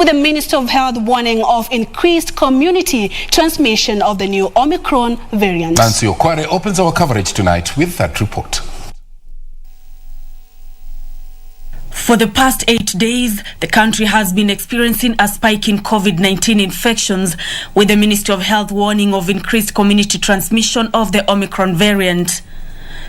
with the Minister of Health warning of increased community transmission of the new Omicron variant. Nancy Okware opens our coverage tonight with that report. For the past 8 days, the country has been experiencing a spike in COVID-19 infections, with the Ministry of Health warning of increased community transmission of the Omicron variant.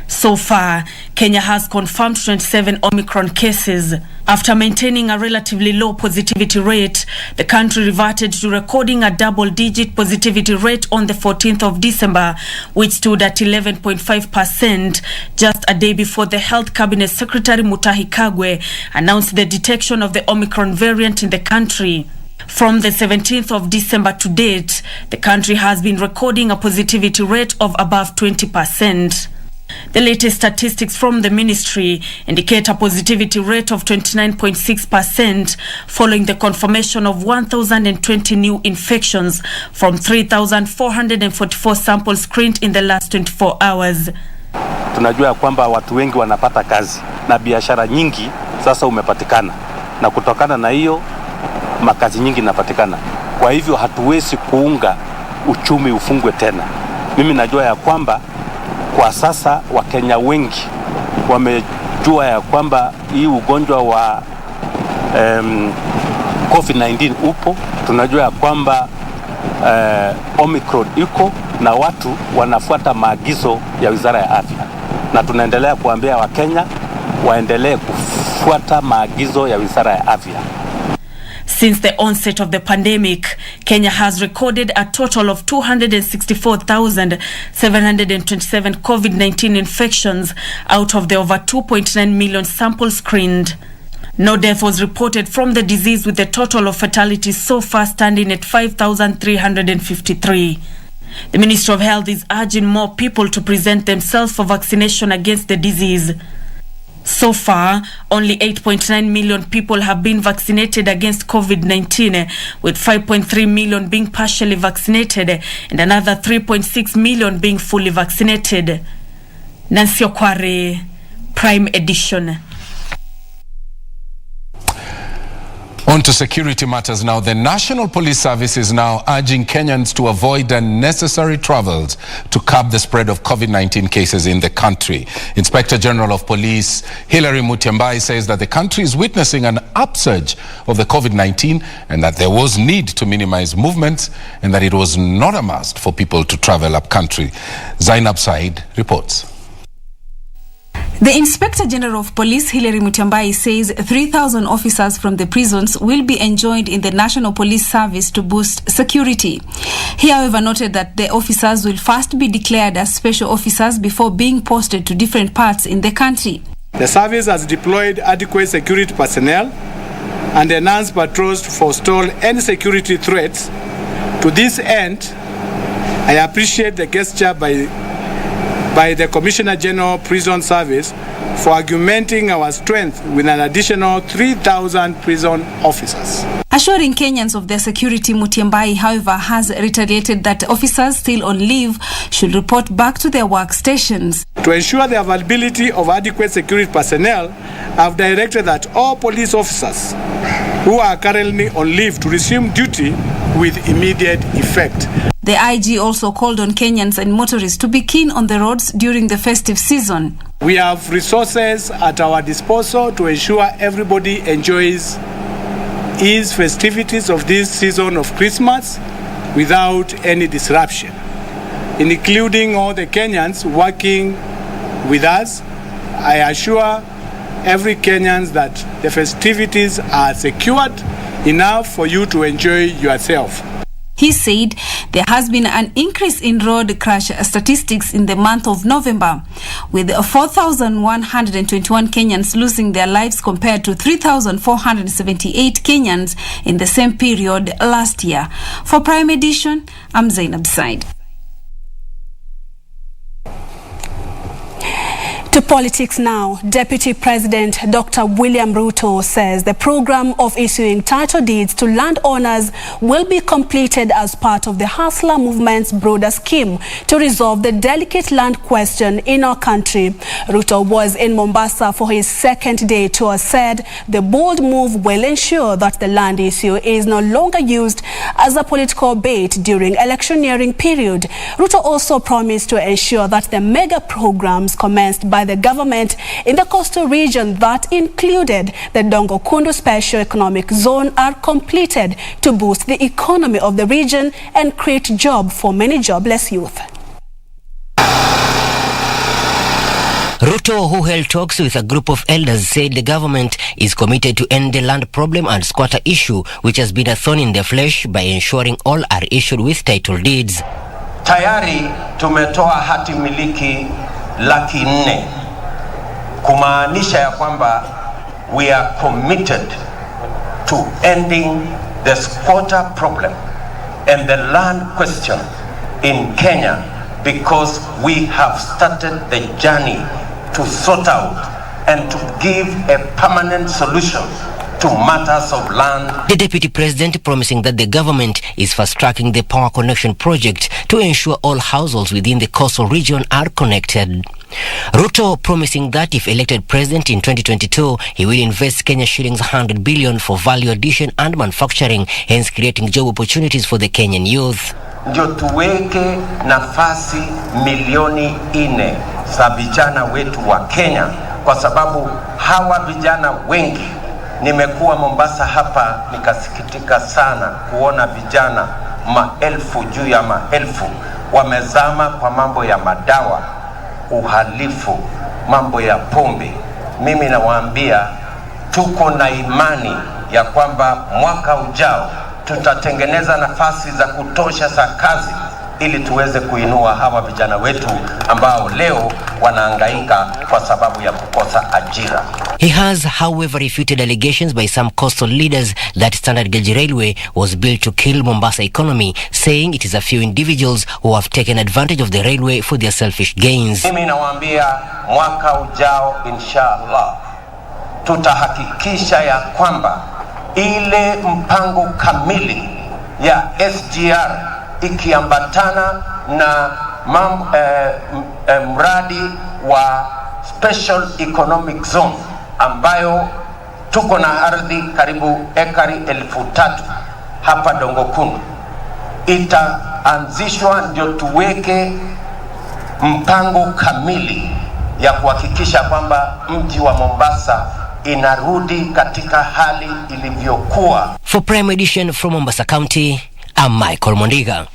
So far, Kenya has confirmed 27 Omicron cases. After maintaining a relatively low positivity rate, the country reverted to recording a double-digit positivity rate on the 14th of December, which stood at 11.5%, just a day before the Health Cabinet Secretary Mutahi Kagwe announced the detection of the Omicron variant in the country. From the 17th of December to date, the country has been recording a positivity rate of above 20%. The latest statistics from the ministry indicate a positivity rate of 29.6% following the confirmation of 1,020 new infections from 3,444 samples screened in the last 24 hours. Tunajua kwamba watu wengi wanapata kazi na biashara nyingi sasa umepatikana, na kutokana na hiyo makazi nyingi inapatikana. Kwa hivyo hatuwezi kuunga uchumi ufungwe tena. Mimi najua ya kwamba kwa sasa Wakenya wengi wamejua ya kwamba hii ugonjwa wa COVID-19 upo. Tunajua ya kwamba Omicron iko na watu wanafuata maagizo ya Wizara ya Afya, na tunaendelea kuambia Wakenya waendelee kufuata maagizo ya Wizara ya Afya. Since the onset of the pandemic, Kenya has recorded a total of 264,727 COVID-19 infections out of the over 2.9 million samples screened. No death was reported from the disease, with the total of fatalities so far standing at 5,353. The Ministry of Health is urging more people to present themselves for vaccination against the disease. So far, only 8.9 million people have been vaccinated against COVID-19, with 5.3 million being partially vaccinated and another 3.6 million being fully vaccinated. Nancy Okware, Prime Edition. On to security matters now. The National Police Service is now urging Kenyans to avoid unnecessary travels to curb the spread of COVID-19 cases in the country. Inspector General of Police Hilary Mutyambai says that the country is witnessing an upsurge of the COVID-19 and that there was need to minimize movements and that it was not a must for people to travel up country. Zainab Said reports. The Inspector General of Police, Hilary Mutyambai, says 3,000 officers from the prisons will be enjoined in the National Police Service to boost security. He, however, noted that the officers will first be declared as special officers before being posted to different parts in the country. The service has deployed adequate security personnel and enhanced patrols to forestall any security threats. To this end, I appreciate the gesture by the Commissioner General Prison Service for augmenting our strength with an additional 3,000 prison officers. Assuring Kenyans of their security, Mutyambai, however, has reiterated that officers still on leave should report back to their workstations. To ensure the availability of adequate security personnel, I have directed that all police officers who are currently on leave to resume duty with immediate effect. The IG also called on Kenyans and motorists to be keen on the roads during the festive season. We have resources at our disposal to ensure everybody enjoys these festivities of this season of Christmas without any disruption, including all the Kenyans working with us. I assure every Kenyan that the festivities are secured enough for you to enjoy yourself. He said there has been an increase in road crash statistics in the month of November, with 4,121 Kenyans losing their lives compared to 3,478 Kenyans in the same period last year. For Prime Edition, I'm Zainab Said. To politics now. Deputy President Dr. William Ruto says the program of issuing title deeds to landowners will be completed as part of the Hustler movement's broader scheme to resolve the delicate land question in our country. Ruto was in Mombasa for his second day tour, said the bold move will ensure that the land issue is no longer used as a political bait during electioneering period. Ruto also promised to ensure that the mega programs commenced by the government in the coastal region that included the Dongo Kundu Special Economic Zone are completed to boost the economy of the region and create jobs for many jobless youth. Ruto, who held talks with a group of elders, said the government is committed to end the land problem and squatter issue, which has been a thorn in the flesh, by ensuring all are issued with title deeds. Tayari tumetoa hati miliki 400,000 kumaanisha ya kwamba we are committed to ending the squatter problem and the land question in Kenya, because we have started the journey to sort out and to give a permanent solution to matters of land. The Deputy President promising that the government is fast-tracking the power connection project to ensure all households within the coastal region are connected. Ruto promising that if elected president in 2022, he will invest Kenya shillings 100 billion for value addition and manufacturing, hence creating job opportunities for the Kenyan youth. Ndio tuweke nafasi milioni 4 za vijana wetu wa Kenya, kwa sababu hawa vijana wengi, nimekuwa Mombasa hapa nikasikitika sana kuona vijana maelfu juu ya maelfu wamezama kwa mambo ya madawa, uhalifu, mambo ya pombe. Mimi nawaambia tuko na imani ya kwamba mwaka ujao tutatengeneza nafasi za kutosha za kazi ili tuweze kuinua hawa vijana wetu ambao leo wanahangaika kwa sababu ya kukosa ajira. He has, however, refuted allegations by some coastal leaders that Standard Gauge Railway was built to kill Mombasa economy, saying it is a few individuals who have taken advantage of the railway for their selfish gains. Mimi nawaambia mwaka ujao inshallah tutahakikisha ya kwamba ile mpango kamili ya SGR ikiambatana na mradi wa Special Economic Zone ambayo tuko na ardhi karibu ekari 3,000 hapa Dongo Kundu itaanzishwa, ndio tuweke mpango kamili ya kuhakikisha kwamba mji wa Mombasa inarudi katika hali ilivyokuwa. For Prime Edition from Mombasa County, I'm Michael Mondiga.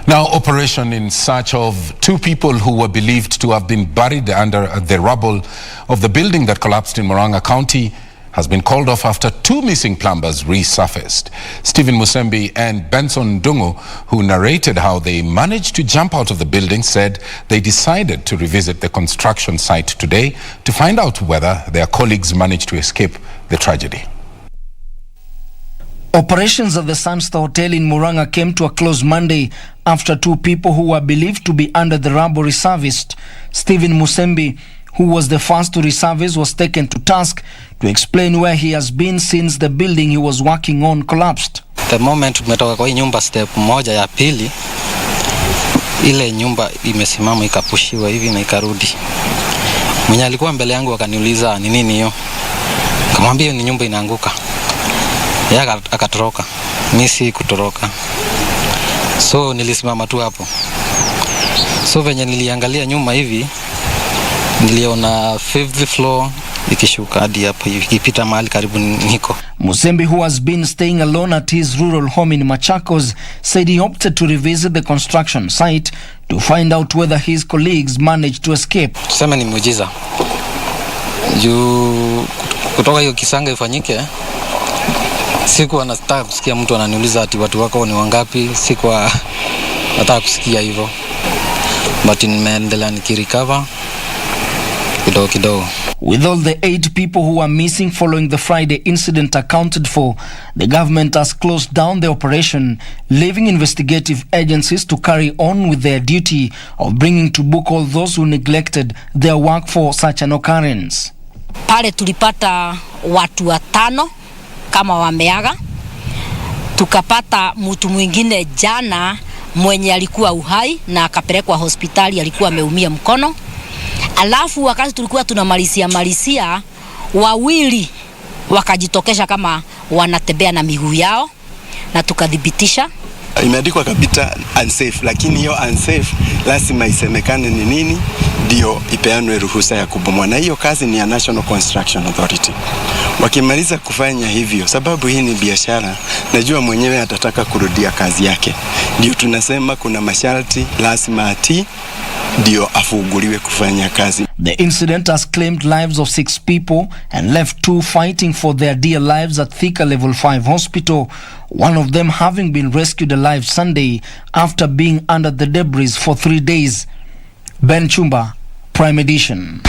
Now, operation in search of 2 people who were believed to have been buried under the rubble of the building that collapsed in Murang'a County has been called off after 2 missing plumbers resurfaced. Stephen Musembi and Benson Ndungu, who narrated how they managed to jump out of the building, said they decided to revisit the construction site today to find out whether their colleagues managed to escape the tragedy. Operations at the Sunstar Hotel in Murang'a came to a close Monday after 2 people who were believed to be under the rubble resurfaced. Stephen Musembi, who was the first to resurface, was taken to task to explain where he has been since the building he was working on collapsed. The moment tumetoka kwa hii nyumba step moja ya pili, ile nyumba imesimama ikapushiwa hivi na ikarudi. Mwenye alikuwa mbele yangu akaniuliza ni nini hiyo? Nikamwambia ni nyumba inaanguka. Yeye akatoroka. Mimi si kutoroka. So nilisimama tu hapo. So venye niliangalia nyuma hivi, niliona 5th floor ikishuka hadi hapo ikipita mahali karibu niko. Musembi, who has been staying alone at his rural home in Machakos, said he opted to revisit the construction site to find out whether his colleagues managed to escape. Tuseme ni muujiza. Juu kutoka hiyo kisanga ifanyike, sikuwa nataka kusikia mtu ananiuliza ati watu wako ni wangapi, sikuwa nataka kusikia hivyo. But nimeendelea nikirecover kidogo kidogo. With all the 8 people who are missing following the Friday incident accounted for, the government has closed down the operation, leaving investigative agencies to carry on with their duty of bringing to book all those who neglected their work for such an occurrence. Pale tulipata watu 5 kama wameaga. Tukapata mtu mwingine jana mwenye alikuwa uhai na akapelekwa hospitali, alikuwa ameumia mkono. Alafu wakati tulikuwa tunamalizia 2 wakajitokesha kama wanatembea na miguu yao na tukadhibitisha. Imeandikwa kabisa unsafe, lakini hiyo unsafe lazima isemekane ni nini ndio ipeanwe ruhusa ya kubomoa, na hiyo kazi ni ya National Construction Authority. Wakimaliza kufanya hivyo, sababu hii ni biashara, najua mwenyewe atataka kurudia kazi yake, ndio tunasema kuna masharti lazima ati ndio afunguliwe kufanya kazi. The incident has claimed lives of 6 people and left 2 fighting for their dear lives at Thika Level 5 Hospital, one of them having been rescued alive Sunday after being under the debris for 3 days. Ben Chumba, Prime Edition.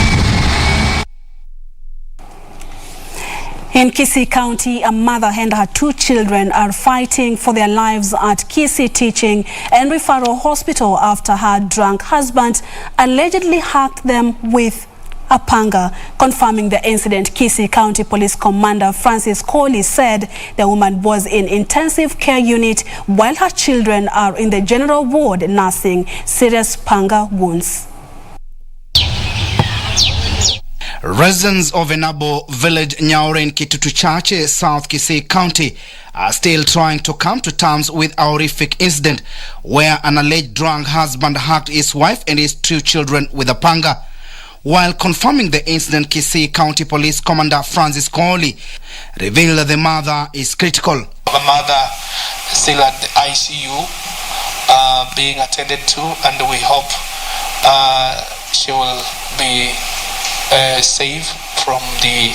In Kisii County, a mother and her 2 children are fighting for their lives at Kisii Teaching and Referral Hospital after her drunk husband allegedly hacked them with a panga. Confirming the incident, Kisii County Police Commander Francis Coley said the woman was in intensive care unit while her children are in the general ward nursing serious panga wounds. Residents of Enabo village Nyaure in Kitutu Chache, South Kisii County are still trying to come to terms with a horrific incident where an alleged drunk husband hacked his wife and his 2 children with a panga. While confirming the incident, Kisii County Police Commander Francis Coley revealed that the mother is critical. The mother is still at the ICU being attended to, and we hope she will be safe from the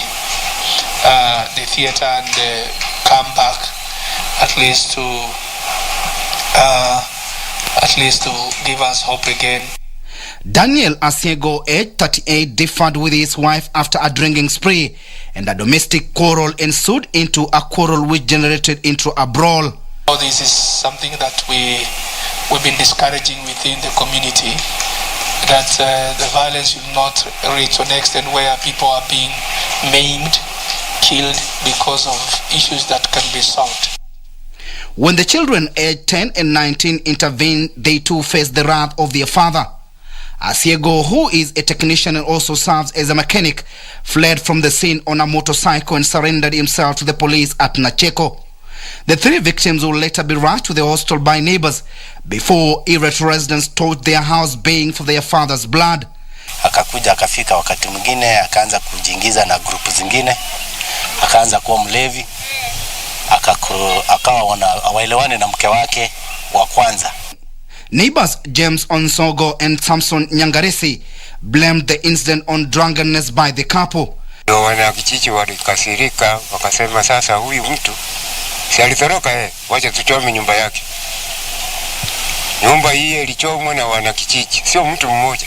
theater and come back at least to give us hope again. Daniel Asiego, age 38, differed with his wife after a drinking spree, and a domestic quarrel ensued into a quarrel which generated into a brawl. This is something that we've been discouraging within the community, that the violence will not reach an extent where people are being maimed, killed because of issues that can be solved. When the children aged 10 and 19 intervened, they too faced the wrath of their father. Asiego, who is a technician and also serves as a mechanic, fled from the scene on a motorcycle and surrendered himself to the police at Nacheko. The 3 victims will later be rushed to the hospital by neighbors before irate residents torched their house baying for their father's blood. Akakuja akafika wakati mwingine akaanza kujiingiza na grupu zingine, akaanza kuwa mlevi, akawa waelewane na mke wake wa kwanza. Neighbors James Onsogo and Samson Nyangaresi blamed the incident on drunkenness by the couple. Wanakijiji walikasirika, wakasema sasa huyu mtu si alitoroka, wacha tuchome nyumba yake. Nyumba hii ilichomwa na wanakijiji, sio mtu mmoja.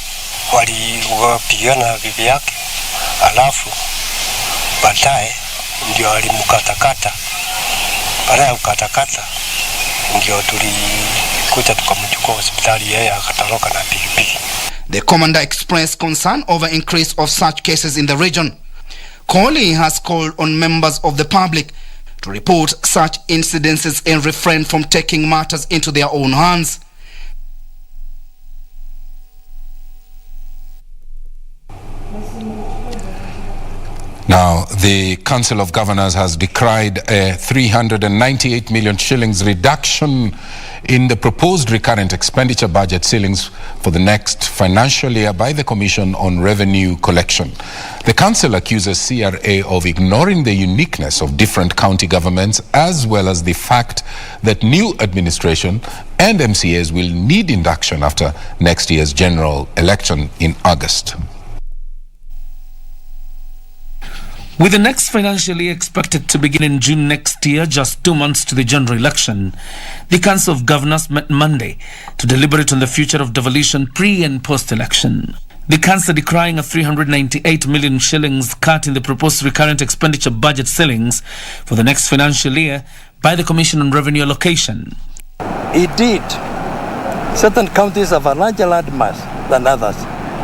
Walipigana bibi yake, alafu baadaye ndio alimkatakata. Baada ya kukatakata ndio tulikuja tukamchukua hospitali, yeye akatoroka na pikipiki. The commander expressed concern over increase of such cases in the region. Coley has called on members of the public to report such incidences and refrain from taking matters into their own hands. Now, the Council of Governors has decried a 398 million shillings reduction in the proposed recurrent expenditure budget ceilings for the next financial year by the Commission on Revenue Collection. The Council accuses CRA of ignoring the uniqueness of different county governments, as well as the fact that new administration and MCAs will need induction after next year's general election in August. With the next financial year expected to begin in June next year, just 2 months to the general election, the Council of Governors met Monday to deliberate on the future of devolution pre- and post-election. The council decrying a 398 million shillings cut in the proposed recurrent expenditure budget ceilings for the next financial year by the Commission on Revenue Allocation. Indeed, certain counties have a larger land mass than others,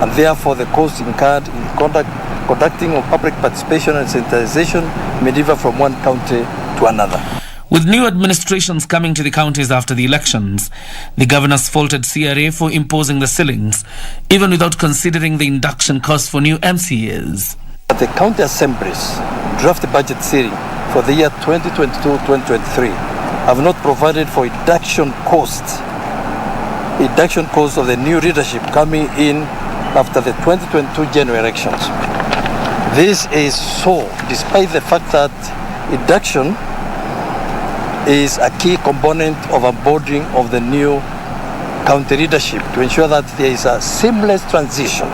and therefore the costs incurred in conducting of public participation and sensitization may differ from one county to another. With new administrations coming to the counties after the elections, the governors faulted CRA for imposing the ceilings, even without considering the induction costs for new MCAs. The county assemblies draft budget ceiling for the year 2022-2023 have not provided for induction costs of the new leadership coming in after the 2022 general elections. This is so despite the fact that induction is a key component of onboarding of the new county leadership to ensure that there is a seamless transition.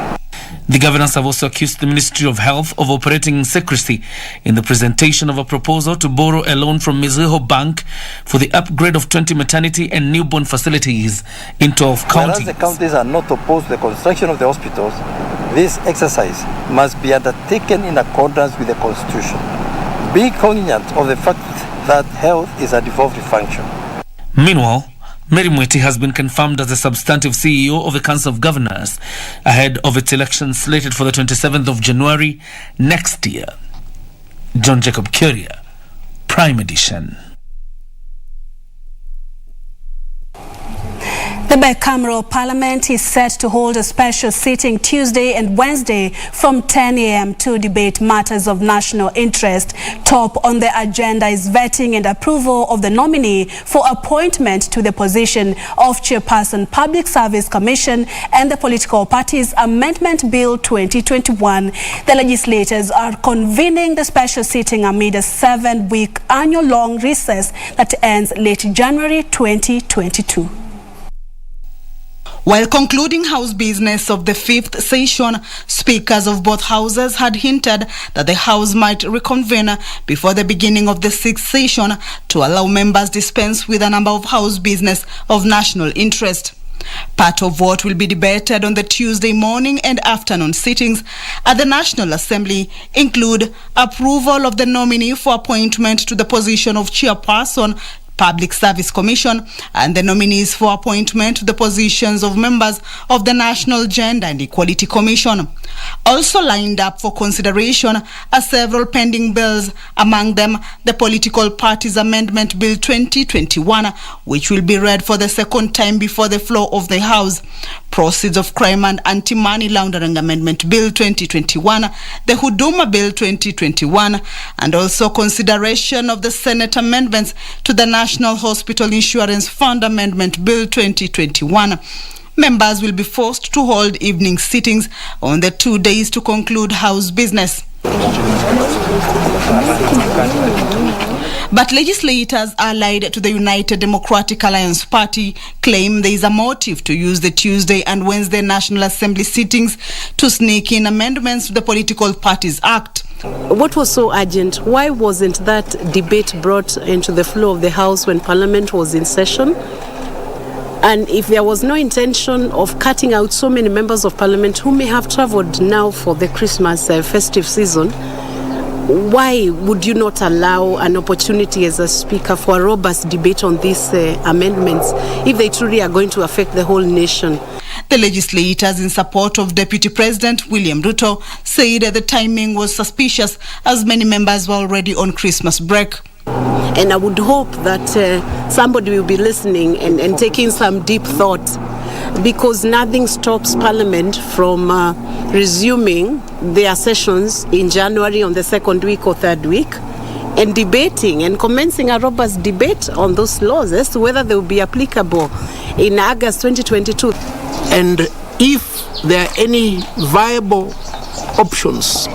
The governors have also accused the Ministry of Health of operating in secrecy in the presentation of a proposal to borrow a loan from Museo Bank for the upgrade of 20 maternity and newborn facilities in 12 counties. Whereas the counties are not opposed to the construction of the hospitals, this exercise must be undertaken in accordance with the Constitution, being cognizant of the fact that health is a devolved function. Meanwhile, Mary Mweti has been confirmed as the substantive CEO of the Council of Governors ahead of its election slated for the 27th of January next year. John Jacob Curia, Prime Edition. The bicameral parliament is set to hold a special sitting Tuesday and Wednesday from 10 a.m. to debate matters of national interest. Top on the agenda is vetting and approval of the nominee for appointment to the position of Chairperson Public Service Commission and the Political Parties Amendment Bill 2021. The legislators are convening the special sitting amid a 7-week annual-long recess that ends late January 2022. While concluding House business of the 5th session, speakers of both houses had hinted that the House might reconvene before the beginning of the 6th session to allow members dispense with a number of House business of national interest. Part of what will be debated on the Tuesday morning and afternoon sittings at the National Assembly include approval of the nominee for appointment to the position of Chairperson Public Service Commission and the nominees for appointment to the positions of members of the National Gender and Equality Commission. Also lined up for consideration are several pending bills, among them the Political Parties Amendment Bill 2021, which will be read for the second time before the floor of the House, Proceeds of Crime and Anti-Money Laundering Amendment Bill 2021, the Huduma Bill 2021, and also consideration of the Senate amendments to the National Hospital Insurance Fund Amendment Bill 2021. Members will be forced to hold evening sittings on the 2 days to conclude House business. But legislators allied to the United Democratic Alliance Party claim there is a motive to use the Tuesday and Wednesday National Assembly sittings to sneak in amendments to the Political Parties Act. What was so urgent? Why wasn't that debate brought into the floor of the House when Parliament was in session? And if there was no intention of cutting out so many members of Parliament who may have travelled now for the Christmas festive season, why would you not allow an opportunity as a speaker for a robust debate on these amendments if they truly are going to affect the whole nation? The legislators in support of Deputy President William Ruto said the timing was suspicious as many members were already on Christmas break. And I would hope that somebody will be listening and taking some deep thought, because nothing stops Parliament from resuming their sessions in January on the second week or third week and debating and commencing a robust debate on those laws as to whether they will be applicable in August 2022. And if there are any viable options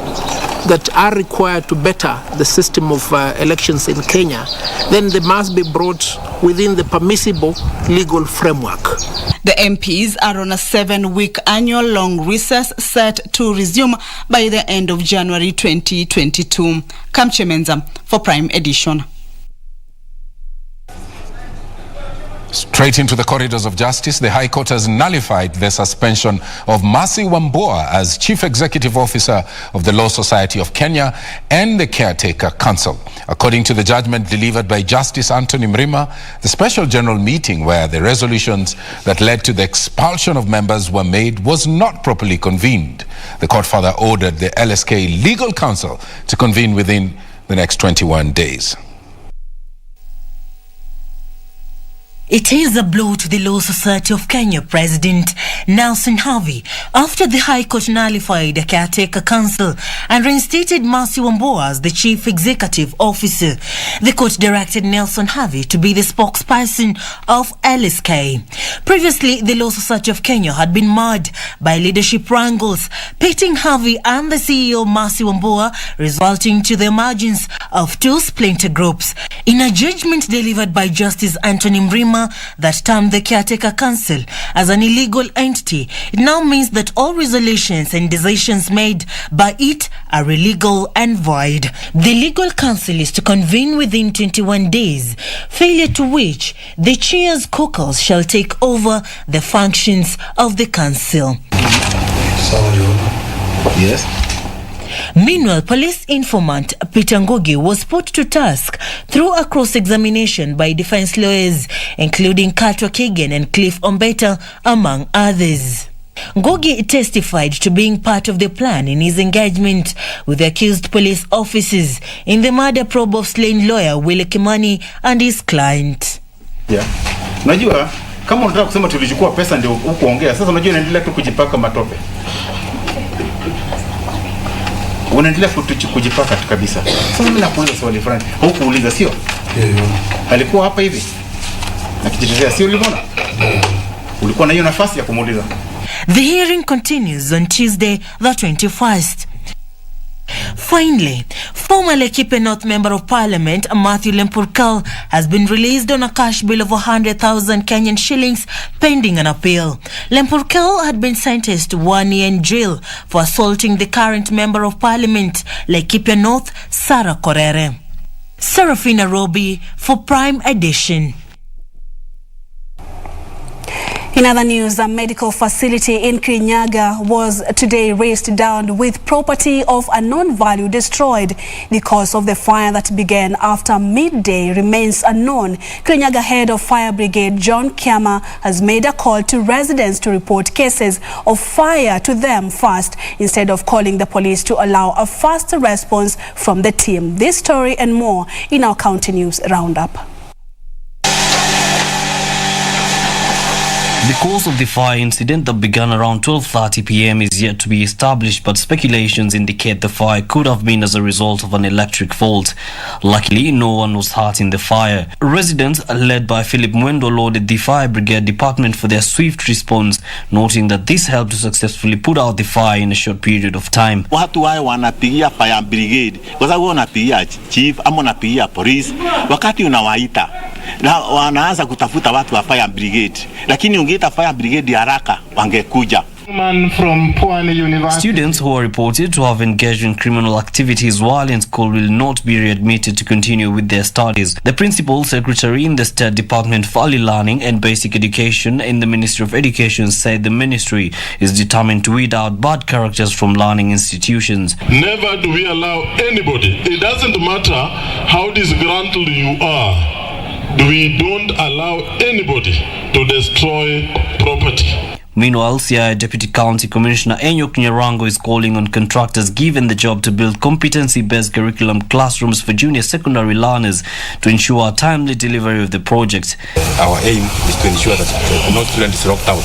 that are required to better the system of elections in Kenya, then they must be brought within the permissible legal framework. The MPs are on a 7-week annual long recess set to resume by the end of January 2022. Kamche Menza for Prime Edition. Straight into the corridors of justice, the High Court has nullified the suspension of Mboya as Chief Executive Officer of the Law Society of Kenya and the Caretaker Council. According to the judgment delivered by Justice Anthony Mrima, the special general meeting where the resolutions that led to the expulsion of members were made was not properly convened. The court further ordered the LSK Legal Counsel to convene within the next 21 days. It is a blow to the Law Society of Kenya President Nelson Havi after the High Court nullified the Caretaker Council and reinstated Mboya as the Chief Executive Officer. The court directed Nelson Havi to be the spokesperson of LSK. Previously, the Law Society of Kenya had been marred by leadership wrangles, pitting Havi and the CEO Mboya, resulting to the emergence of two splinter groups. In a judgment delivered by Justice Anthony Mrima that termed the Caretaker Council as an illegal entity, it now means that all resolutions and decisions made by it are illegal and void. The Legal Council is to convene within 21 days, failure to which the chair's caucus shall take over the functions of the council. Yes. Meanwhile, police informant Peter Ngugi was put to task through a cross-examination by defense lawyers, including Katwa Kigen and Cliff Ombeta, among others. Ngugi testified to being part of the plan in his engagement with the accused police officers in the murder probe of slain lawyer Willy Kimani and his client. Yeah. Unajua kama unataka kusema tulichukua pesa ndio ukuongea. Sasa unajua inaendelea tu kujipaka matope. Unaendelea kujipaka kabisa. Sasa mimi nakuuliza swali fulani. Hukuuliza sio? Alikuwa hapa hivi. Na kijitetea sio uliona? Ulikuwa na hiyo nafasi ya kumuuliza. The hearing continues on Tuesday, the 21st. Finally, former Laikipia North Member of Parliament Matthew Lempurkal has been released on a cash bail of 100,000 Kenyan shillings pending an appeal. Lempurkal had been sentenced to 1 year in jail for assaulting the current Member of Parliament, Laikipia North, Sarah Korere. Serafina Robi for Prime Edition. In other news, a medical facility in Kirinyaga was today razed down with property of unknown value destroyed. The cause of the fire that began after midday remains unknown. Kirinyaga Head of Fire Brigade John Kiama has made a call to residents to report cases of fire to them first, instead of calling the police to allow a faster response from the team. This story and more in our County News Roundup. The cause of the fire incident that began around 12:30 p.m. is yet to be established, but speculations indicate the fire could have been as a result of an electric fault. Luckily, no one was hurt in the fire. Residents, led by Philip Mwendo, lauded the fire brigade department for their swift response, noting that this helped to successfully put out the fire in a short period of time. Watu wao wanapigia fire brigade, kwa sababu wanapigia chief ama wanapigia police, wakati unawaita na wanaanza kutafuta watu wa fire brigade, lakini ungeita fire brigade haraka wangekuja. Students who are reported to have engaged in criminal activities while in school will not be readmitted to continue with their studies. The Principal Secretary in the State Department for Early Learning and Basic Education in the Ministry of Education said the ministry is determined to weed out bad characters from learning institutions. Never do we allow anybody, it doesn't matter how disgruntled you are, we don't allow anybody to destroy property. Meanwhile, CIA Deputy County Commissioner Enyok Nyarango is calling on contractors given the job to build competency-based curriculum classrooms for junior secondary learners to ensure a timely delivery of the project. Our aim is to ensure that no student is locked out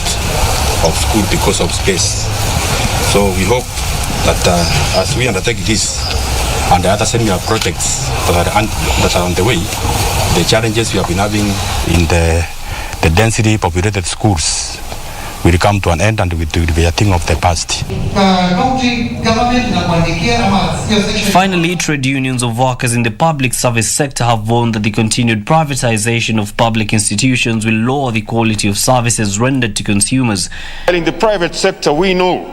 of school because of space. So we hope that as we undertake this and the other similar projects that are on the way, the challenges we have been having in the density populated schools will come to an end and will be a thing of the past. Finally, trade unions of workers in the public service sector have warned that the continued privatization of public institutions will lower the quality of services rendered to consumers. In the private sector, we know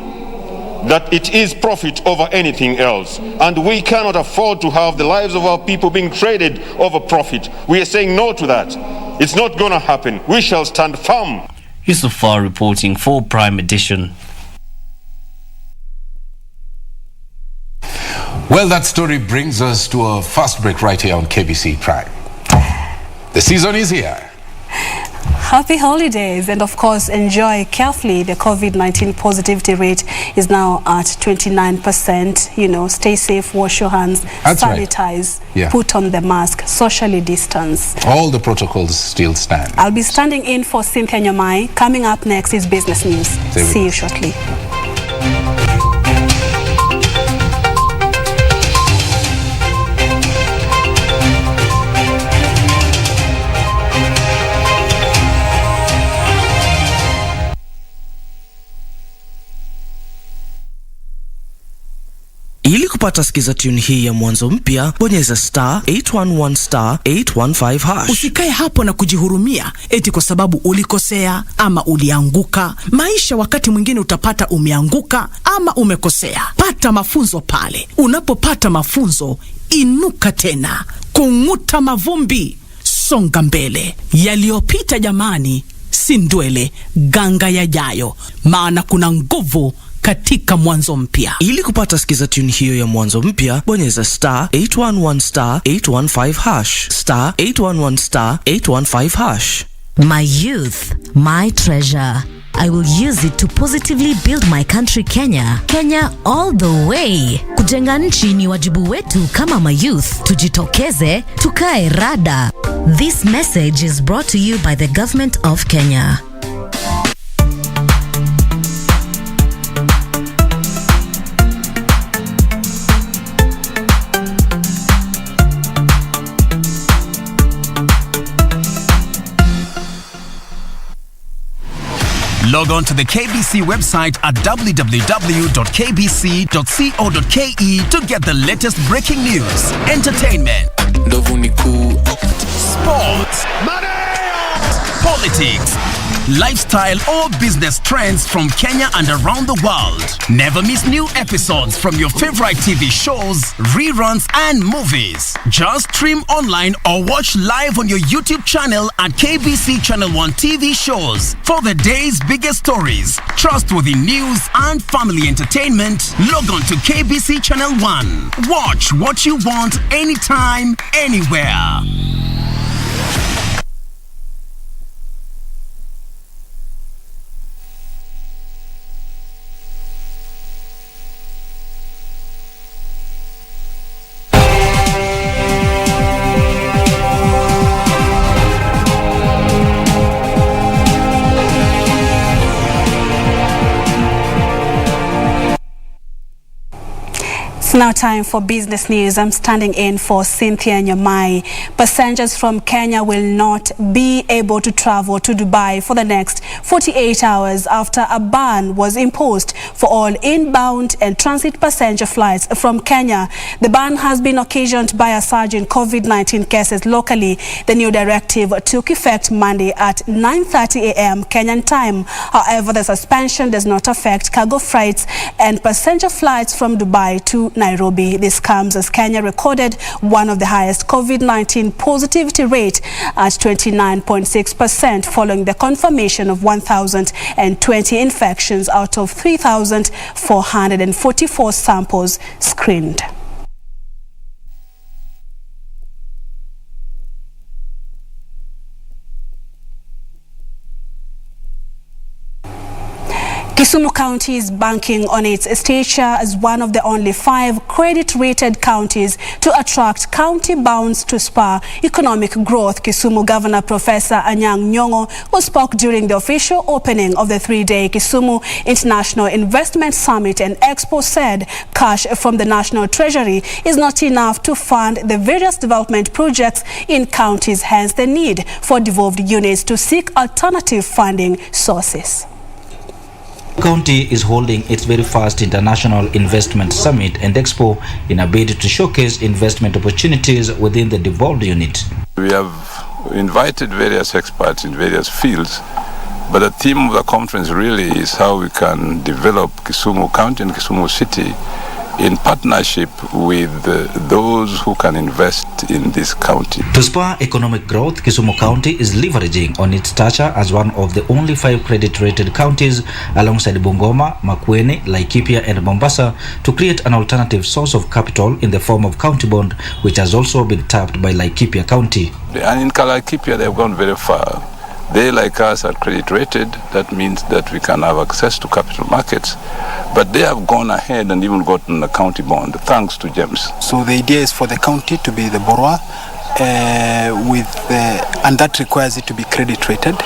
that it is profit over anything else, and we cannot afford to have the lives of our people being traded over profit. We are saying no to that. It's not going to happen. We shall stand firm. Yusufar reporting for Prime Edition. Well, that story brings us to a fast break right here on KBC Prime. The season is here. Happy holidays, and of course enjoy carefully. The COVID-19 positivity rate is now at 29%. You know, stay safe, wash your hands, sanitize, put on the mask, socially distance. All the protocols still stand. I'll be standing in for Cynthia Nyamai. Coming up next is Business News. See you shortly. Ili kupata skiza tune hii ya mwanzo mpya, bonyeza *811 *815 hash. Usikae hapo na kujihurumia eti kwa sababu ulikosea ama ulianguka. Maisha wakati mwingine utapata umeanguka ama umekosea. Pata mafunzo pale. Unapopata mafunzo, inuka tena. Kung'uta mavumbi, songa mbele. Yaliyopita jamani, si ndwele, ganga yajayo. Maana kuna nguvu katika mwanzo mpya. Ili kupata skiza tune hiyo ya mwanzo mpya, bonyeza *811 *815 hash. *811 *815 hash. My youth, my treasure. I will use it to positively build my country Kenya. Kenya all the way. Kujenga nchi ni wajibu wetu kama mayouth. Tujitokeze, tukae rada. This message is brought to you by the government of Kenya. Log on to the KBC website at www.kbc.co.ke to get the latest breaking news, entertainment, sports, politics, lifestyle or business trends from Kenya and around the world. Never miss new episodes from your favorite TV shows, reruns and movies. Just stream online or watch live on your YouTube channel at KBC Channel 1 TV shows. For the day's biggest stories, trustworthy news and family entertainment, log on to KBC Channel 1. Watch what you want anytime, anywhere. Now time for business news. I'm standing in for Cynthia Nyamai. Passengers from Kenya will not be able to travel to Dubai for the next 48 hours after a ban was imposed for all inbound and transit passenger flights from Kenya. The ban has been occasioned by a surge in COVID-19 cases locally. The new directive took effect Monday at 9:30 a.m. Kenyan time. However, the suspension does not affect cargo flights and passenger flights from Dubai to Nairobi. This comes as Kenya recorded one of the highest COVID-19 positivity rate at 29.6% following the confirmation of 1,020 infections out of 3,444 samples screened. Kisumu County is banking on its stature as one of the only 5 credit-rated counties to attract county bonds to spur economic growth. Kisumu Governor Professor Anyang' Nyong'o, who spoke during the official opening of the 3-day Kisumu International Investment Summit and Expo, said cash from the National Treasury is not enough to fund the various development projects in counties, hence the need for devolved units to seek alternative funding sources. County is holding its very first International Investment Summit and Expo in a bid to showcase investment opportunities within the devolved unit. We have invited various experts in various fields, but the theme of the conference really is how we can develop Kisumu County and Kisumu City in partnership with those who can invest in this county. To spur economic growth, Kisumu County is leveraging on its stature as one of the only 5 credit-rated counties alongside Bungoma, Makueni, Laikipia and Mombasa to create an alternative source of capital in the form of county bond, which has also been tapped by Laikipia County. And in Laikipia, they've gone very far. They, like us, are credit rated. That means that we can have access to capital markets. But they have gone ahead and even gotten a county bond, thanks to James. So the idea is for the county to be the borrower, and that requires it to be credit rated.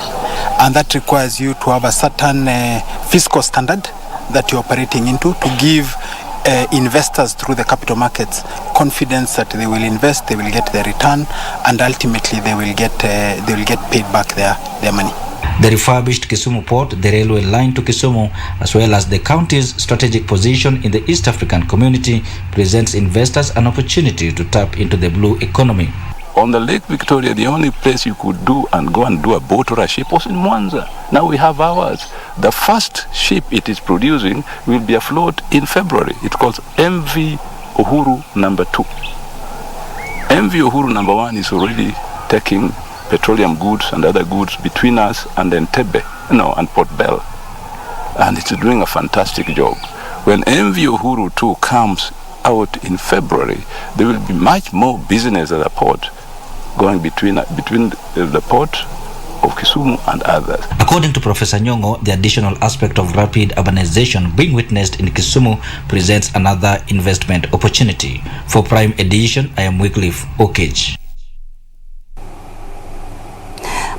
And that requires you to have a certain fiscal standard that you're operating into to give investors through the capital markets confidence that they will invest, they will get their return, and ultimately they will get paid back their money. The refurbished Kisumu port, the railway line to Kisumu, as well as the county's strategic position in the East African community presents investors an opportunity to tap into the blue economy. On the Lake Victoria, the only place you could go and do a boat or a ship was in Mwanza. Now we have ours. The first ship it is producing will be afloat in February. It's called MV Uhuru number 2. MV Uhuru number 1 is already taking petroleum goods and other goods between us and Entebbe, and Port Bell. And it's doing a fantastic job. When MV Uhuru 2 comes out in February, there will be much more business at the port going between the port of Kisumu and others. According to Professor Nyong'o, the additional aspect of rapid urbanization being witnessed in Kisumu presents another investment opportunity. For Prime Edition, I am Wycliffe Okage.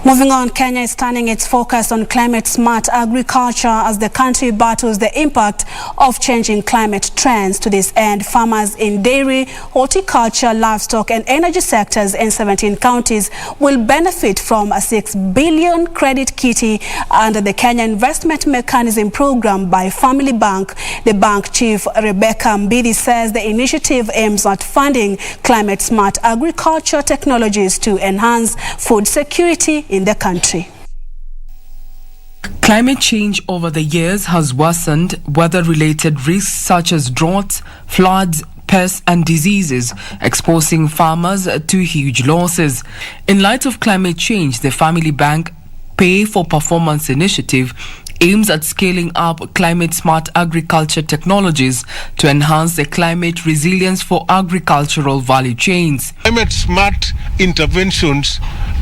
Moving on, Kenya is turning its focus on climate-smart agriculture as the country battles the impact of changing climate trends. To this end, farmers in dairy, horticulture, livestock and energy sectors in 17 counties will benefit from a 6 billion credit kitty under the Kenya Investment Mechanism Program by Family Bank. The bank chief, Rebecca Mbidi, says the initiative aims at funding climate-smart agriculture technologies to enhance food security in the country. Climate change over the years has worsened weather-related risks such as droughts, floods, pests and diseases, exposing farmers to huge losses. In light of climate change, the Family Bank Pay for Performance initiative aims at scaling up climate-smart agriculture technologies to enhance the climate resilience for agricultural value chains. Climate-smart interventions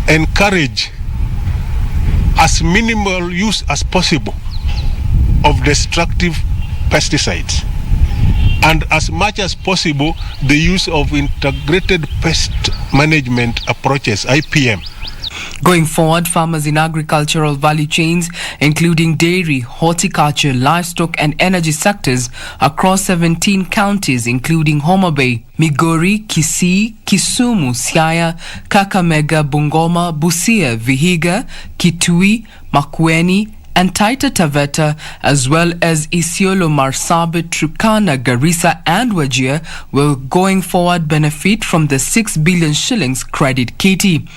encourage as minimal use as possible of destructive pesticides and as much as possible the use of integrated pest management approaches, IPM. Going forward, farmers in agricultural value chains, including dairy, horticulture, livestock and energy sectors across 17 counties, including Homa Bay, Migori, Kisii, Kisumu, Siaya, Kakamega, Bungoma, Busia, Vihiga, Kitui, Makueni and Taita Taveta, as well as Isiolo, Marsabit, Turkana, Garissa and Wajir will going forward benefit from the 6 billion shillings credit kitty.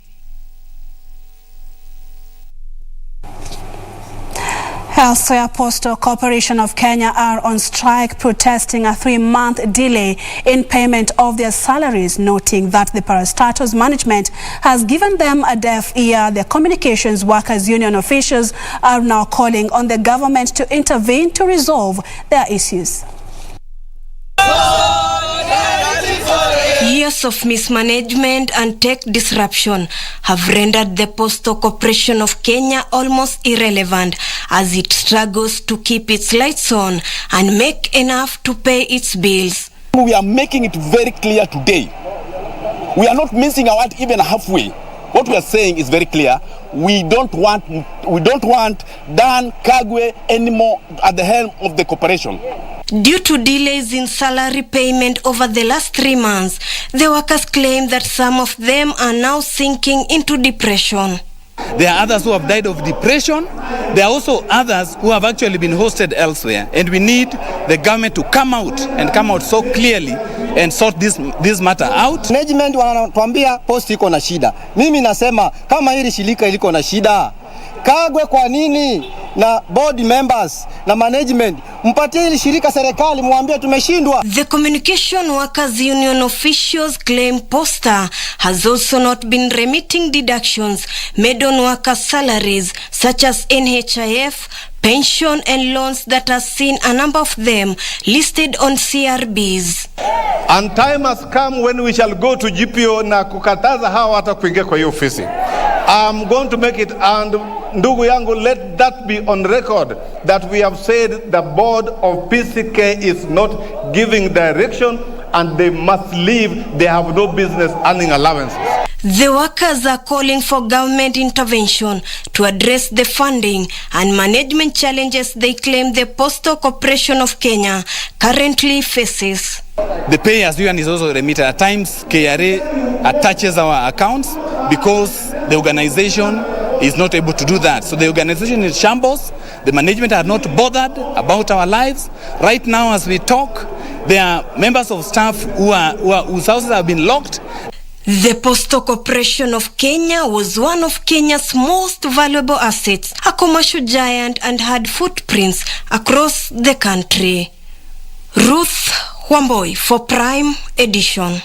Elsewhere, Postal Corporation of Kenya are on strike protesting a 3-month delay in payment of their salaries, noting that the parastatals management has given them a deaf ear. The Communications Workers Union officials are now calling on the government to intervene to resolve their issues. Years of mismanagement and tech disruption have rendered the Postal Corporation of Kenya almost irrelevant as it struggles to keep its lights on and make enough to pay its bills. We are making it very clear today. We are not missing our word even halfway. What we are saying is very clear. We don't want Dan Kagwe anymore at the helm of the corporation. Due to delays in salary payment over the last 3 months, the workers claim that some of them are now sinking into depression. There are others who have died of depression. There are also others who have actually been hosted elsewhere. And we need the government to come out so clearly and sort this matter out. Management wanatuambia post iko na shida. Mimi nasema kama hili shirika liko na shida, Kagwe kwa nini na board members na management mpatie ili shirika serikali muambie tumeshindwa. The Communication Workers Union officials claim Posta has also not been remitting deductions made on worker salaries such as NHIF, pension and loans that has seen a number of them listed on CRBs. And time has come when we shall go to GPO na kukataza hawa hata kuingia kwa hiyo ofisi. I'm going to make it, and ndugu yangu, let that be on record that we have said the board of PCK is not giving direction and they must leave. They have no business earning allowances. The workers are calling for government intervention to address the funding and management challenges they claim the Postal Corporation of Kenya currently faces. The payers union is also remitted. At times, KRA attaches our accounts because the organization is not able to do that. So the organization is shambles. The management are not bothered about our lives. Right now, as we talk, there are members of staff whose houses have been locked. The Postal Corporation of Kenya was one of Kenya's most valuable assets, a commercial giant, and had footprints across the country. Ruth Wamboi for Prime Edition.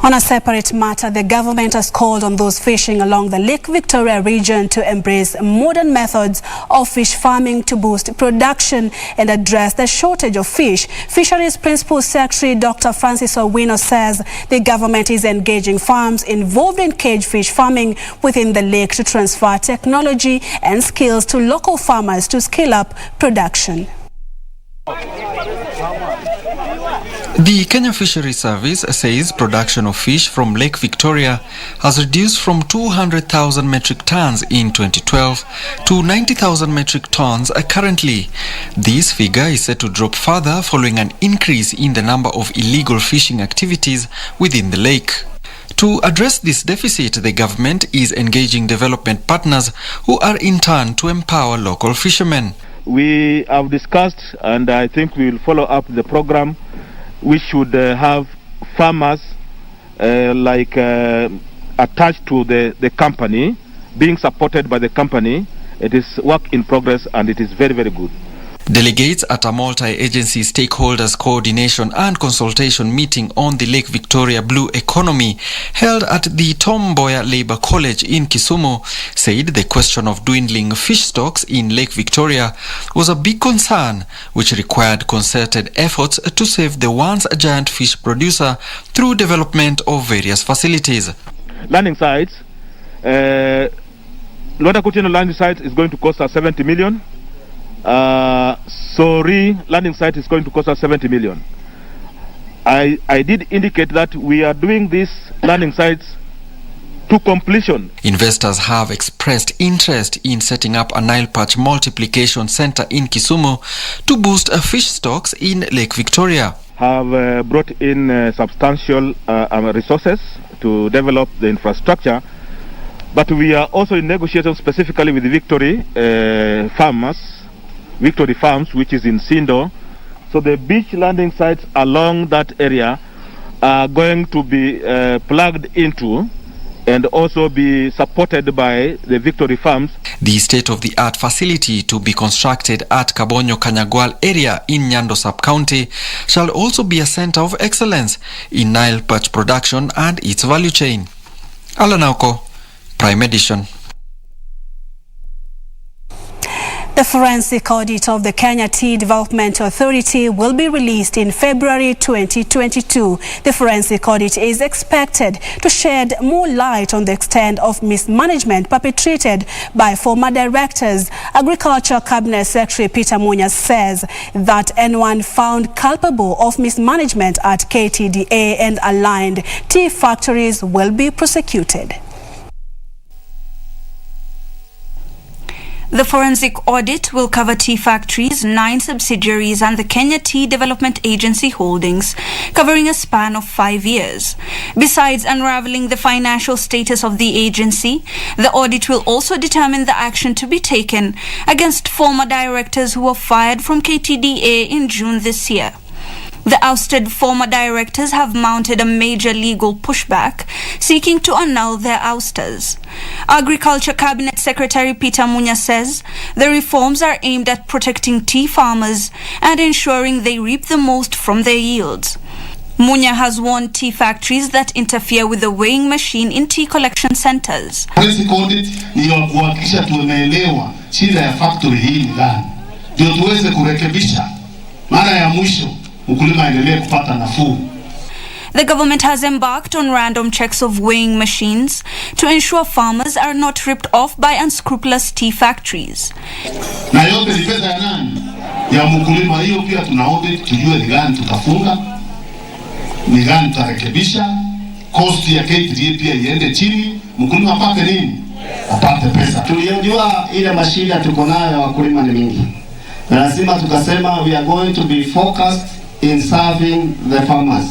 On a separate matter, the government has called on those fishing along the Lake Victoria region to embrace modern methods of fish farming to boost production and address the shortage of fish. Fisheries Principal Secretary Dr. Francis Owino says the government is engaging farms involved in cage fish farming within the lake to transfer technology and skills to local farmers to scale up production. The Kenya Fisheries Service says production of fish from Lake Victoria has reduced from 200,000 metric tons in 2012 to 90,000 metric tons currently. This figure is set to drop further following an increase in the number of illegal fishing activities within the lake. To address this deficit, the government is engaging development partners who are in turn to empower local fishermen. We have discussed, and I think we will follow up the program. We should have farmers attached to the company, being supported by the company. It is work in progress and it is very, very good. Delegates at a multi-agency stakeholders coordination and consultation meeting on the Lake Victoria Blue Economy held at the Mboya Labour College in Kisumu said the question of dwindling fish stocks in Lake Victoria was a big concern which required concerted efforts to save the once giant fish producer through development of various facilities. Landing sites, Luanda landing site is going to cost us 70 million. Sori landing site is going to cost us 70 million. I did indicate that we are doing these landing sites to completion. Investors have expressed interest in setting up a Nile Perch multiplication center in Kisumu to boost fish stocks in Lake Victoria. Have brought in substantial resources to develop the infrastructure, but we are also in negotiations specifically with the Victory Farms, which is in Sindo. So the beach landing sites along that area are going to be plugged into and also be supported by the Victory Farms. The state-of-the-art facility to be constructed at Kabonyo Kanyagwal area in Nyando sub-county shall also be a center of excellence in Nile perch production and its value chain. Alanauko, Prime Edition. The forensic audit of the Kenya Tea Development Authority will be released in February 2022. The forensic audit is expected to shed more light on the extent of mismanagement perpetrated by former directors. Agriculture Cabinet Secretary Peter Munya says that anyone found culpable of mismanagement at KTDA and aligned tea factories will be prosecuted. The forensic audit will cover tea factories, 9 subsidiaries and the Kenya Tea Development Agency holdings, covering a span of 5 years. Besides unraveling the financial status of the agency, the audit will also determine the action to be taken against former directors who were fired from KTDA in June this year. The ousted former directors have mounted a major legal pushback, seeking to annul their ousters. Agriculture Cabinet Secretary Peter Mboya says the reforms are aimed at protecting tea farmers and ensuring they reap the most from their yields. Mboya has warned tea factories that interfere with the weighing machine in tea collection centers. Policy audit ni ya kuhakikisha tumeelewa shida ya factory hii ni gani, ndio tuweze kurekebisha. Mara ya mwisho mkulima endelee kupata nafuu. The government has embarked on random checks of weighing machines to ensure farmers are not ripped off by unscrupulous tea factories. Na yote ni pesa ya nani? Ya mkulima. Hiyo pia tuna audit tujue ni gani tutafunga, ni gani tutarekebisha, cost ya K3 pia iende chini, mkulima apate nini? Apate pesa. Tulijua ile mashida tuko nayo wakulima ni mingi. Na lazima tukasema we are going to be focused in serving the farmers.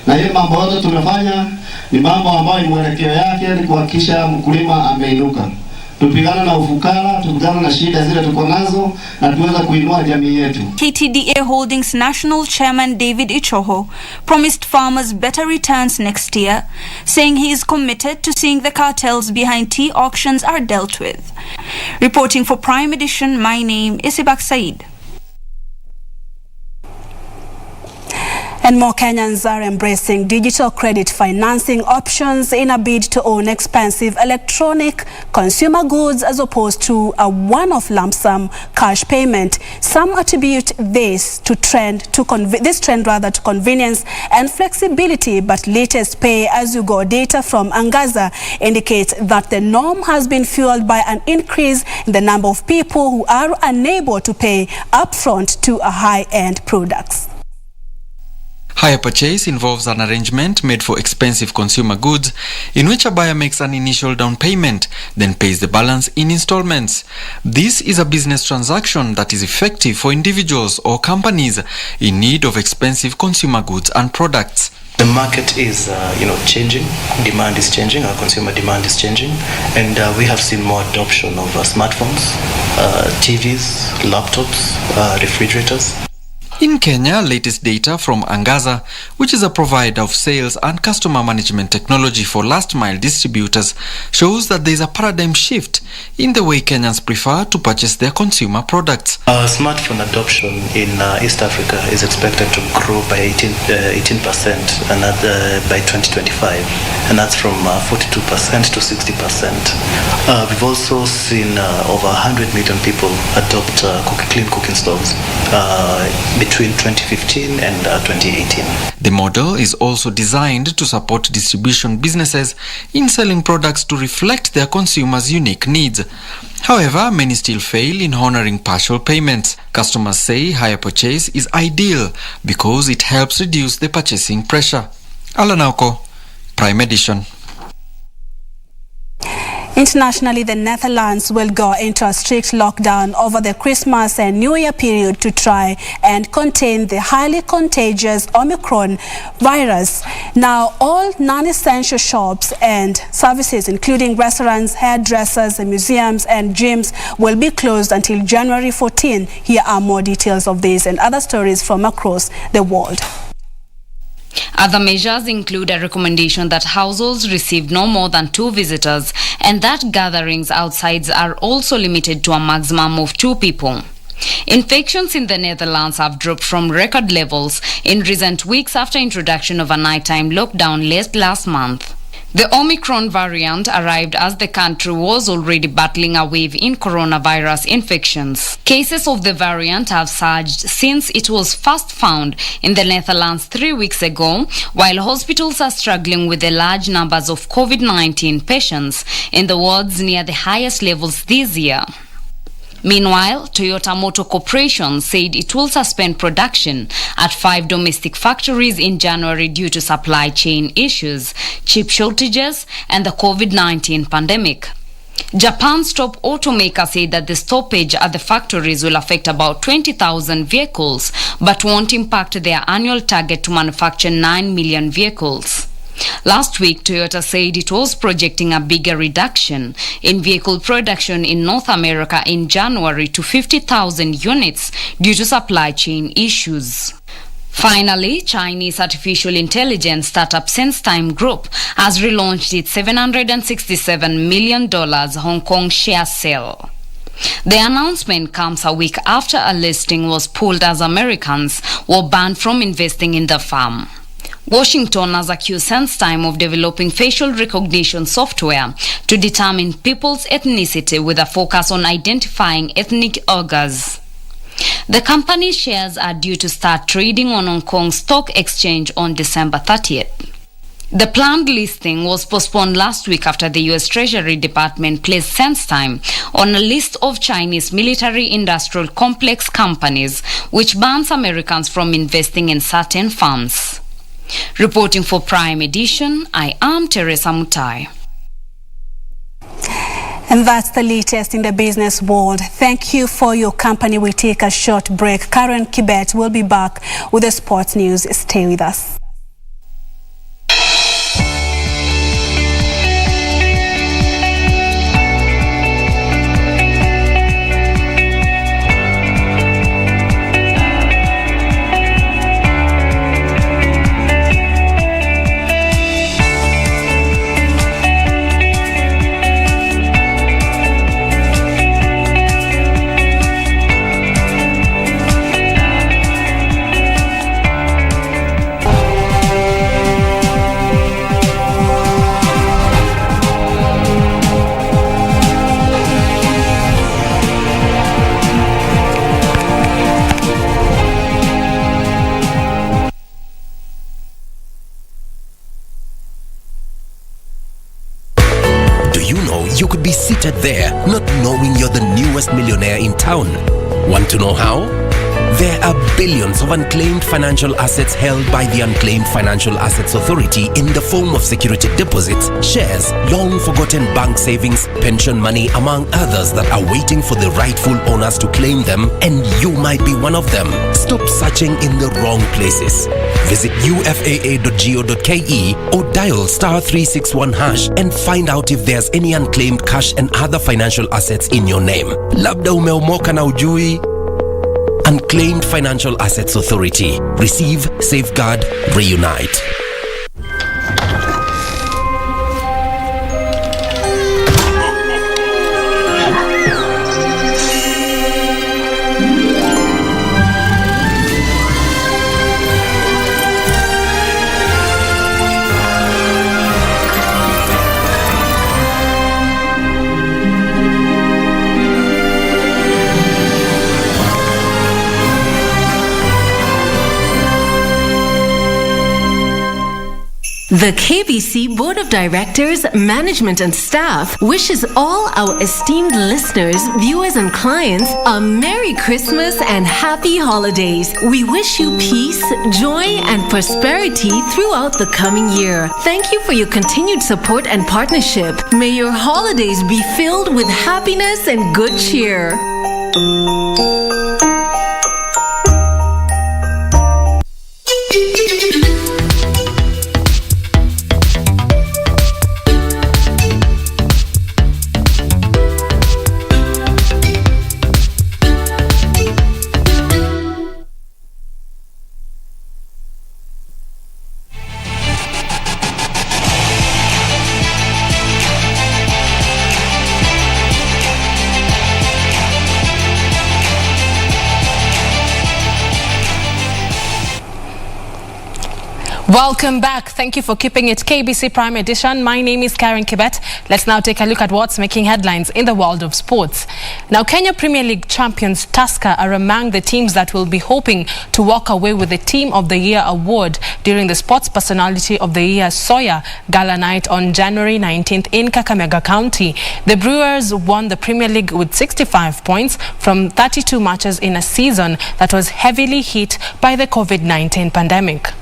Na hiyo mambo yote tumefanya ni mambo ambayo mwelekeo yake ni kuhakikisha mkulima ameinuka. Tupigana na ufukara, tupigana na shida zile tuko nazo na tuweza kuinua jamii yetu. KTDA Holdings National Chairman David Ichoho promised farmers better returns next year, saying he is committed to seeing the cartels behind tea auctions are dealt with. Reporting for Prime Edition, my name is Ibak Said. And more Kenyans are embracing digital credit financing options in a bid to own expensive electronic consumer goods as opposed to a one-off lump sum cash payment. Some attribute this trend to convenience and flexibility, but latest pay-as-you-go data from Angaza indicates that the norm has been fueled by an increase in the number of people who are unable to pay upfront to a high-end products. Hire purchase involves an arrangement made for expensive consumer goods in which a buyer makes an initial down payment, then pays the balance in installments. This is a business transaction that is effective for individuals or companies in need of expensive consumer goods and products. The market is, changing. Demand is changing. Our consumer demand is changing, and we have seen more adoption of smartphones, TVs, laptops, refrigerators. In Kenya, latest data from Angaza, which is a provider of sales and customer management technology for last-mile distributors, shows that there is a paradigm shift in the way Kenyans prefer to purchase their consumer products. Smartphone adoption in East Africa is expected to grow by 18% and by 2025, and that's from 42% to 60%. We've also seen over 100 million people adopt clean cooking stoves between 2015 and 2018. The model is also designed to support distribution businesses in selling products to reflect their consumers' unique needs. However, many still fail in honoring partial payments. Customers say hire purchase is ideal because it helps reduce the purchasing pressure. Alanauko, Prime Edition. Internationally, the Netherlands will go into a strict lockdown over the Christmas and New Year period to try and contain the highly contagious Omicron virus. Now, all non-essential shops and services, including restaurants, hairdressers, museums and gyms, will be closed until January 14. Here are more details of this and other stories from across the world. Other measures include a recommendation that households receive no more than 2 visitors and that gatherings outside are also limited to a maximum of 2 people. Infections in the Netherlands have dropped from record levels in recent weeks after introduction of a nighttime lockdown late last month. The Omicron variant arrived as the country was already battling a wave in coronavirus infections. Cases of the variant have surged since it was first found in the Netherlands 3 weeks ago, while hospitals are struggling with the large numbers of COVID-19 patients in the wards near the highest levels this year. Meanwhile, Toyota Motor Corporation said it will suspend production at 5 domestic factories in January due to supply chain issues, chip shortages, and the COVID-19 pandemic. Japan's top automaker said that the stoppage at the factories will affect about 20,000 vehicles, but won't impact their annual target to manufacture 9 million vehicles. Last week, Toyota said it was projecting a bigger reduction in vehicle production in North America in January to 50,000 units due to supply chain issues. Finally, Chinese artificial intelligence startup SenseTime Group has relaunched its $767 million Hong Kong share sale. The announcement comes a week after a listing was pulled as Americans were banned from investing in the firm. Washington has accused SenseTime of developing facial recognition software to determine people's ethnicity with a focus on identifying ethnic augurs. The company's shares are due to start trading on Hong Kong Stock Exchange on December 30th. The planned listing was postponed last week after the U.S. Treasury Department placed SenseTime on a list of Chinese military-industrial complex companies, which bans Americans from investing in certain firms. Reporting for Prime Edition, I am Teresa Mutai. And that's the latest in the business world. Thank you for your company. We take a short break. Karen Kibet will be back with the sports news. Stay with us. You could be seated there, not knowing you're the newest millionaire in town. Want to know how? There are billions of unclaimed financial assets held by the Unclaimed Financial Assets Authority in the form of security deposits, shares, long-forgotten bank savings, pension money, among others that are waiting for the rightful owners to claim them, and you might be one of them. Stop searching in the wrong places. Visit ufaa.go.ke or dial *361# and find out if there's any unclaimed cash and other financial assets in your name. Labda umeomoka na ujui. Unclaimed Financial Assets Authority. Receive, safeguard, reunite. The KBC Board of Directors, Management and Staff wishes all our esteemed listeners, viewers and clients a Merry Christmas and Happy Holidays. We wish you peace, joy and prosperity throughout the coming year. Thank you for your continued support and partnership. May your holidays be filled with happiness and good cheer. Welcome back. Thank you for keeping it KBC Prime Edition. My name is Karen Kibet. Let's now take a look at what's making headlines in the world of sports. Now, Kenya Premier League champions Tusker are among the teams that will be hoping to walk away with the Team of the Year award during the Sports Personality of the Year Soya Gala Night on January 19th in Kakamega County. The Brewers won the Premier League with 65 points from 32 matches in a season that was heavily hit by the COVID-19 pandemic.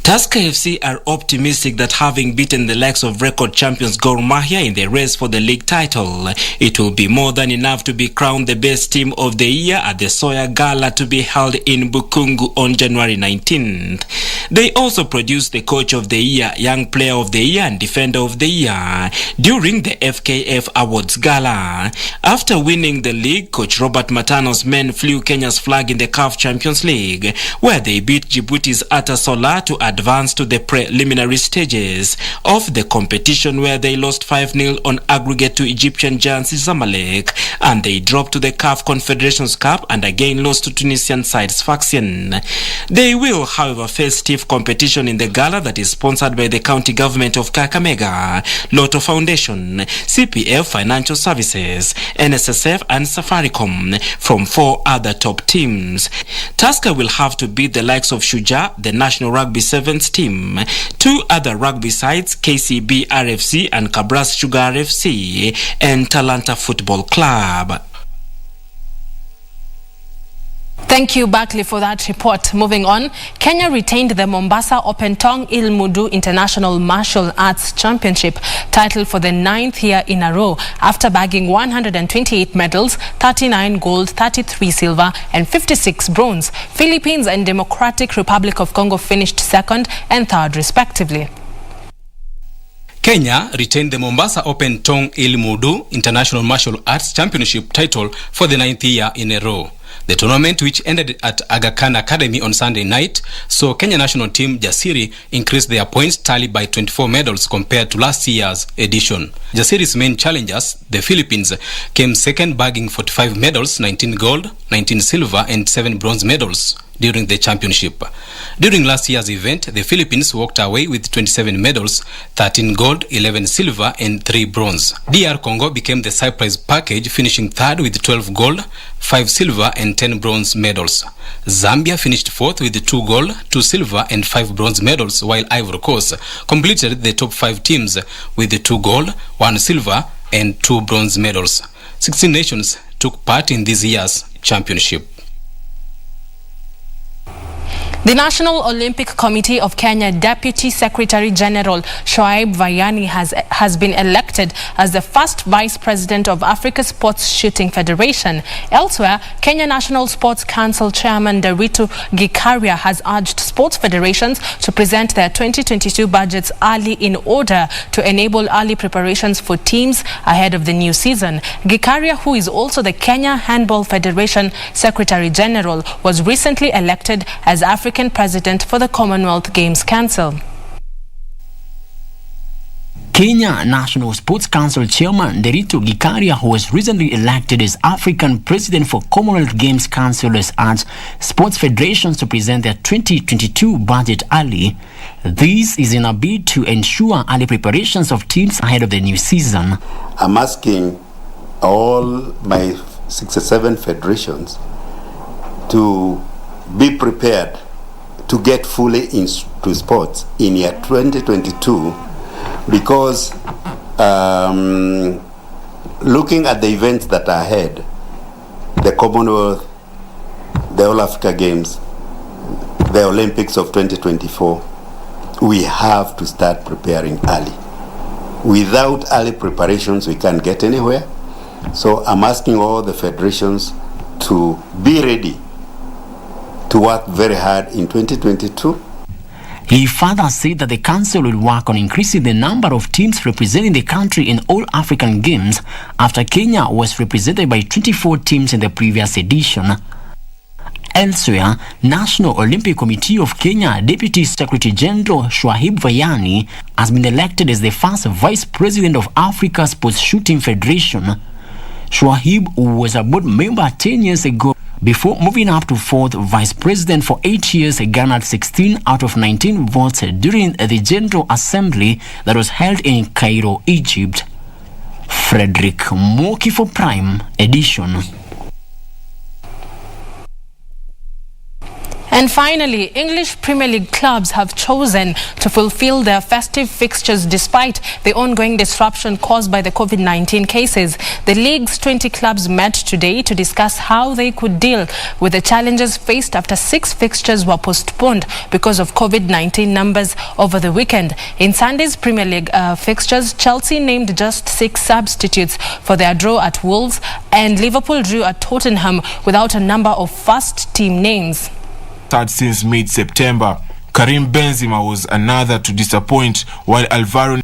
Tusker FC are optimistic that having beaten the likes of record champions Gor Mahia in the race for the league title, it will be more than enough to be crowned the best team of the year at the Soya Gala to be held in Bukungu on January 19th. They also produced the Coach of the Year, Young Player of the Year and Defender of the Year during the FKF Awards Gala. After winning the league, Coach Robert Matano's men flew Kenya's flag in the CAF Champions League, where they beat Djibouti's Atasola to advance to the preliminary stages of the competition, where they lost 5-0 on aggregate to Egyptian giants Zamalek, and they dropped to the CAF Confederations Cup and again lost to Tunisian side Sfaxien. They will, however, face stiff competition in the gala that is sponsored by the county government of Kakamega, Lotto Foundation, CPF Financial Services, NSSF and Safaricom, from 4 other top teams. Tusker will have to beat the likes of Shuja, the National Rugby Sevens team, 2 other rugby sides, KCB RFC and Kabras Sugar RFC, and Talanta Football Club. Thank you, Barkley, for that report. Moving on, Kenya retained the Mombasa Open Tong Ilmudu International Martial Arts Championship title for the 9th year in a row after bagging 128 medals, 39 gold, 33 silver and 56 bronze. Philippines and Democratic Republic of Congo finished 2nd and 3rd respectively. Kenya retained the Mombasa Open Tong Ilmudu International Martial Arts Championship title for the 9th year in a row. The tournament, which ended at Aga Khan Academy on Sunday night, saw Kenya national team Jasiri increase their points tally by 24 medals compared to last year's edition. Jasiri's main challengers, the Philippines, came second, bagging 45 medals, 19 gold, 19 silver and 7 bronze medals during the championship. During last year's event, the Philippines walked away with 27 medals, 13 gold, 11 silver and 3 bronze. DR Congo became the surprise package, finishing 3rd with 12 gold, 5 silver and 10 bronze medals. Zambia finished 4th with 2 gold, 2 silver and 5 bronze medals, while Ivory Coast completed the top 5 teams with 2 gold, 1 silver and 2 bronze medals. 16 nations took part in this year's championship. The National Olympic Committee of Kenya Deputy Secretary General Shoaib Vayani has been elected as the first Vice President of Africa Sports Shooting Federation. Elsewhere, Kenya National Sports Council Chairman Deritu Gikaria has urged sports federations to present their 2022 budgets early in order to enable early preparations for teams ahead of the new season. Gikaria, who is also the Kenya Handball Federation Secretary General, was recently elected as African President for the Commonwealth Games Council. Kenya National Sports Council Chairman Deritu Gikaria, who was recently elected as African President for Commonwealth Games Council, has urged sports federations to present their 2022 budget early. This is in a bid to ensure early preparations of teams ahead of the new season. I'm asking all my 67 federations to be prepared to get fully into sports in year 2022, because looking at the events that are ahead, the Commonwealth, the All Africa Games, the Olympics of 2024, we have to start preparing early. Without early preparations, we can't get anywhere. So I'm asking all the federations to be ready to work very hard in 2022. He further said that the council will work on increasing the number of teams representing the country in all African Games after Kenya was represented by 24 teams in the previous edition. Elsewhere, National Olympic Committee of Kenya Deputy Secretary General Shoaib Vayani has been elected as the first Vice President of Africa Sports Shooting Federation. Shoaib, who was a board member 10 years ago, before moving up to 4th Vice President for 8 years, garnered 16 out of 19 votes during the General Assembly that was held in Cairo, Egypt. Frederick Moki for Prime Edition. And finally, English Premier League clubs have chosen to fulfill their festive fixtures despite the ongoing disruption caused by the COVID-19 cases. The league's 20 clubs met today to discuss how they could deal with the challenges faced after 6 fixtures were postponed because of COVID-19 numbers over the weekend. In Sunday's Premier League fixtures, Chelsea named just 6 substitutes for their draw at Wolves, and Liverpool drew at Tottenham without a number of first team names. Since mid-September, Karim Benzema was another to disappoint, while Alvaro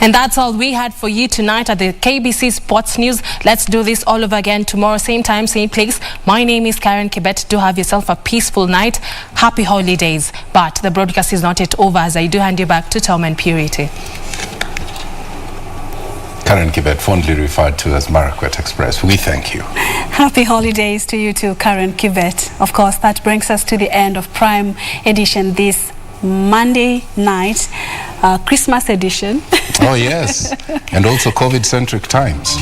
And that's all we had for you tonight at the KBC Sports News. Let's do this all over again tomorrow, same time, same place. My name is Karen Kibet. Do have yourself a peaceful night. Happy holidays. But the broadcast is not yet over, as I do hand you back to Tom and Purity. Karen Kibet, fondly referred to as Marakwet Express, we thank you. Happy holidays to you too, Karen Kibet. Of course, that brings us to the end of Prime Edition this Monday night, Christmas edition. Oh yes, and also COVID-centric times.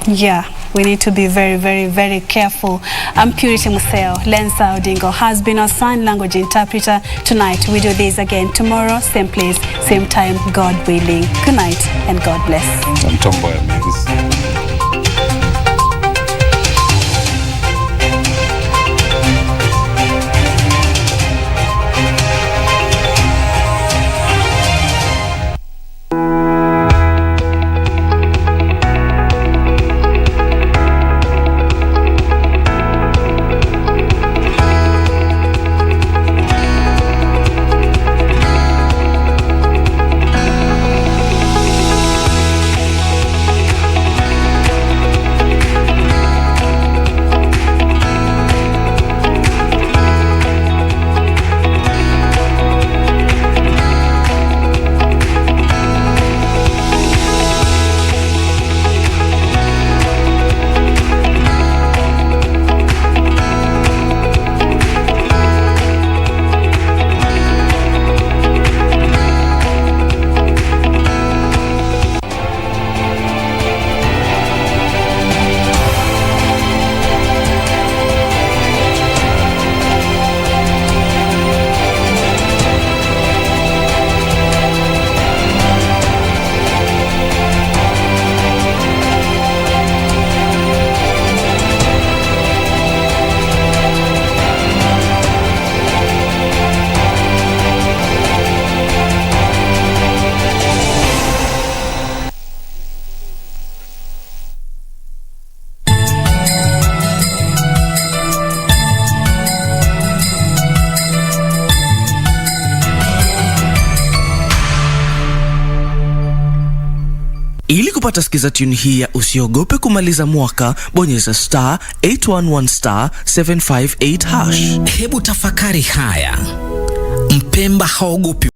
Yeah, we need to be very, very, very careful. I'm Purity Museo. Lensa Odingo has been our sign language interpreter tonight. We do this again tomorrow, same place, same time, God willing. Good night and God bless. I'm Mboya. Ili kupata skiza tune hii ya usiogope kumaliza mwaka, bonyeza *811*758#. Hebu tafakari haya. Mpemba haogopi